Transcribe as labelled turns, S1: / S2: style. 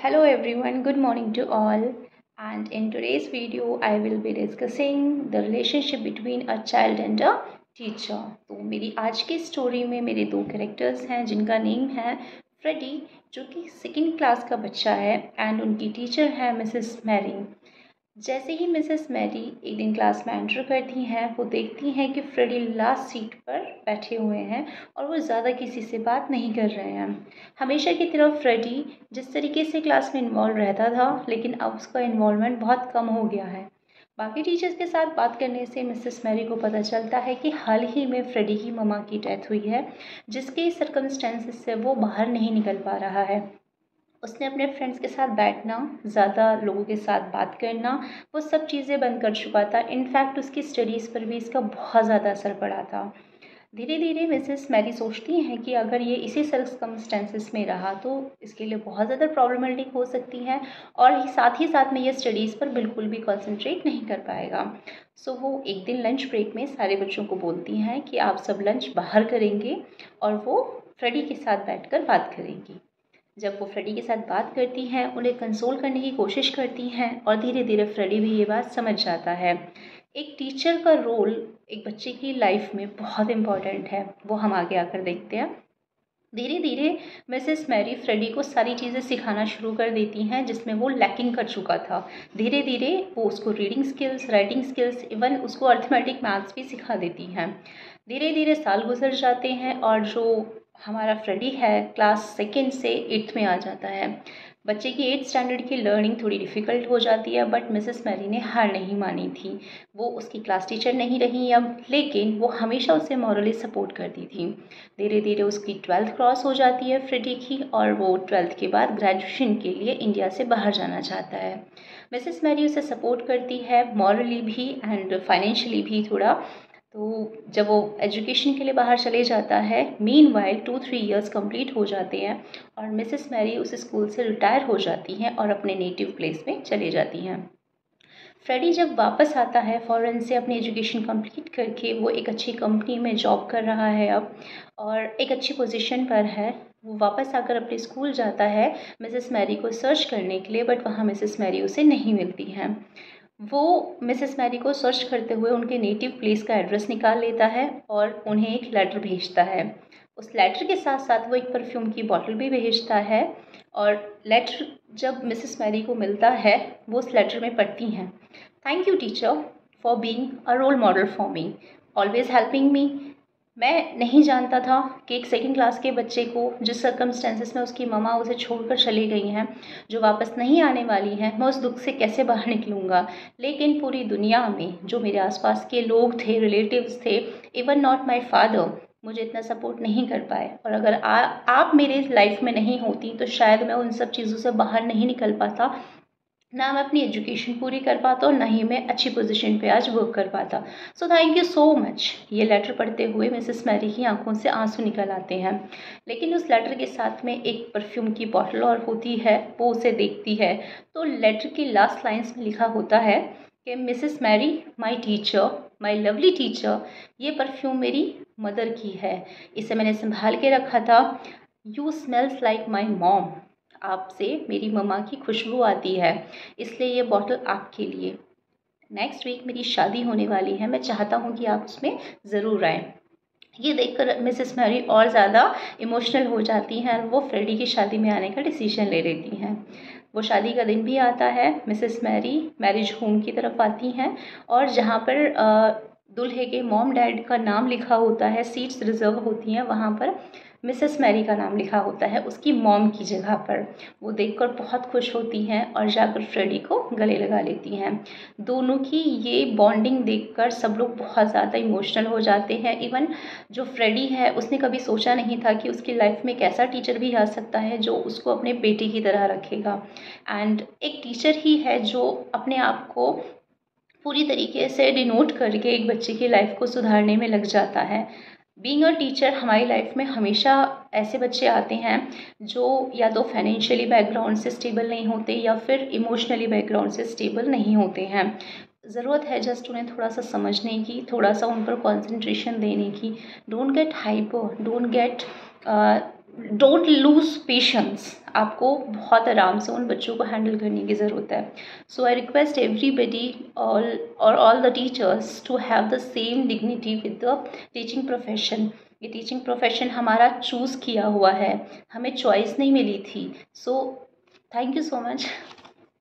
S1: Hello everyone, good morning to all. And in today's video, I will be discussing the relationship between a child and a teacher. तो मेरी आज की story में मेरे दो characters हैं जिनका नेम है फ्रेडी, जो कि सेकंड क्लास का बच्चा है, एंड उनकी टीचर है मिसेस मैरी। जैसे ही मिसेस मैरी एक दिन क्लास में एंटर करती हैं, वो देखती हैं कि फ्रेडी लास्ट सीट पर बैठे हुए हैं और वो ज़्यादा किसी से बात नहीं कर रहे हैं। हमेशा की तरह फ्रेडी जिस तरीके से क्लास में इन्वॉल्व रहता था, लेकिन अब उसका इन्वॉल्वमेंट बहुत कम हो गया है। बाकी टीचर्स के साथ बात करने से मिसेस मैरी को पता चलता है कि हाल ही में फ्रेडी की मम्मा की डेथ हुई है, जिसके सर्कमस्टेंसेस से वो बाहर नहीं निकल पा रहा है। उसने अपने फ्रेंड्स के साथ बैठना, ज़्यादा लोगों के साथ बात करना, वो सब चीज़ें बंद कर चुका था। इनफैक्ट उसकी स्टडीज़ पर भी इसका बहुत ज़्यादा असर पड़ा था। धीरे धीरे मिसेस मैरी सोचती हैं कि अगर ये इसी सर्कमस्टेंसेस में रहा तो इसके लिए बहुत ज़्यादा प्रॉब्लमेटिक हो सकती है, और साथ ही साथ में ये स्टडीज़ पर बिल्कुल भी कंसंट्रेट नहीं कर पाएगा। सो वो एक दिन लंच ब्रेक में सारे बच्चों को बोलती हैं कि आप सब लंच बाहर करेंगे और वो फ्रेडी के साथ बैठकर बात करेंगी। जब वो फ्रेडी के साथ बात करती हैं, उन्हें कंसोल करने की कोशिश करती हैं, और धीरे धीरे फ्रेडी भी ये बात समझ जाता है। एक टीचर का रोल एक बच्चे की लाइफ में बहुत इम्पॉर्टेंट है, वो हम आगे आकर देखते हैं। धीरे धीरे मिसेस मैरी फ्रेडी को सारी चीज़ें सिखाना शुरू कर देती हैं जिसमें वो लैकिंग कर चुका था। धीरे धीरे वो उसको reading skills, writing skills, even उसको अर्थमेटिक मैथ्स भी सिखा देती हैं। धीरे धीरे साल गुजर जाते हैं और जो हमारा फ्रेडी है क्लास सेकेंड से एट्थ में आ जाता है। बच्चे की एट्थ स्टैंडर्ड की लर्निंग थोड़ी डिफ़िकल्ट हो जाती है, बट मिसेस मैरी ने हार नहीं मानी थी। वो उसकी क्लास टीचर नहीं रही अब, लेकिन वो हमेशा उसे मॉरली सपोर्ट करती थी। धीरे धीरे उसकी ट्वेल्थ क्रॉस हो जाती है फ्रेडी की, और वो ट्वेल्थ के बाद ग्रेजुएशन के लिए इंडिया से बाहर जाना चाहता है। मिसेस मैरी उसे सपोर्ट करती है, मॉरली भी एंड फाइनेंशियली भी थोड़ा। तो जब वो एजुकेशन के लिए बाहर चले जाता है, मीनवाइल 2-3 इयर्स कंप्लीट हो जाते हैं और मिसेस मैरी उस स्कूल से रिटायर हो जाती हैं और अपने नेटिव प्लेस में चले जाती हैं। फ्रेडी जब वापस आता है फॉरेन से अपनी एजुकेशन कंप्लीट करके, वो एक अच्छी कंपनी में जॉब कर रहा है अब, और एक अच्छी पोजीशन पर है। वो वापस आकर अपने स्कूल जाता है मिसेस मैरी को सर्च करने के लिए, बट वहाँ मिसेस मैरी उसे नहीं मिलती हैं। वो मिसेस मैरी को सर्च करते हुए उनके नेटिव प्लेस का एड्रेस निकाल लेता है और उन्हें एक लेटर भेजता है। उस लेटर के साथ साथ वो एक परफ्यूम की बॉटल भी भेजता है, और लेटर जब मिसेस मैरी को मिलता है, वो उस लेटर में पढ़ती हैं, thank you teacher for being a role model for me, always helping me. मैं नहीं जानता था कि एक सेकंड क्लास के बच्चे को जिस सर्कमस्टेंसेस में उसकी मम्मा उसे छोड़कर चली गई हैं, जो वापस नहीं आने वाली हैं, मैं उस दुख से कैसे बाहर निकलूँगा। लेकिन पूरी दुनिया में जो मेरे आसपास के लोग थे, रिलेटिव्स थे, इवन नॉट माय फादर, मुझे इतना सपोर्ट नहीं कर पाए। और अगर आप मेरे लाइफ में नहीं होती तो शायद मैं उन सब चीज़ों से बाहर नहीं निकल पाता, ना मैं अपनी एजुकेशन पूरी कर पाता और ना ही मैं अच्छी पोजीशन पे आज वर्क कर पाता। सो थैंक यू सो मच। ये लेटर पढ़ते हुए मिसेस मैरी की आंखों से आंसू निकल आते हैं। लेकिन उस लेटर के साथ में एक परफ्यूम की बॉटल और होती है, वो उसे देखती है। तो लेटर की लास्ट लाइन्स में लिखा होता है कि Mrs Mary, my teacher, my lovely teacher, ये परफ्यूम मेरी मदर की है, इसे मैंने संभाल के रखा था। You smells like my mom, आपसे मेरी मम्मा की खुशबू आती है, इसलिए ये बॉटल आपके लिए। नेक्स्ट वीक मेरी शादी होने वाली है, मैं चाहता हूँ कि आप उसमें ज़रूर आएँ। ये देखकर मिसेस मैरी और ज़्यादा इमोशनल हो जाती हैं और वो फ्रेडी की शादी में आने का डिसीजन ले लेती हैं। वो शादी का दिन भी आता है, मिसेस मैरी मैरिज होम की तरफ आती हैं, और जहाँ पर दूल्हे के मॉम डैड का नाम लिखा होता है, सीट्स रिजर्व होती हैं, वहाँ पर मिसेस मैरी का नाम लिखा होता है उसकी मॉम की जगह पर। वो देखकर बहुत खुश होती हैं और जाकर फ्रेडी को गले लगा लेती हैं। दोनों की ये बॉन्डिंग देखकर सब लोग बहुत ज़्यादा इमोशनल हो जाते हैं। इवन जो फ्रेडी है, उसने कभी सोचा नहीं था कि उसकी लाइफ में एक ऐसा टीचर भी आ सकता है जो उसको अपने बेटे की तरह रखेगा, एंड एक टीचर ही है जो अपने आप को पूरी तरीके से डिनोट करके एक बच्चे की लाइफ को सुधारने में लग जाता है। बीइंग अ टीचर, हमारी लाइफ में हमेशा ऐसे बच्चे आते हैं जो या तो फाइनेंशियली बैकग्राउंड से स्टेबल नहीं होते या फिर इमोशनली बैकग्राउंड से स्टेबल नहीं होते हैं। ज़रूरत है जस्ट उन्हें थोड़ा सा समझने की, थोड़ा सा उन पर कॉन्सेंट्रेशन देने की। Don't get hyper, don't get don't lose patience, आपको बहुत आराम से उन बच्चों को हैंडल करने की ज़रूरत है. So I request everybody all the teachers to have the same dignity with the teaching profession. ये टीचिंग प्रोफेशन हमारा चूज़ किया हुआ है, हमें चॉइस नहीं मिली थी. So thank you so much.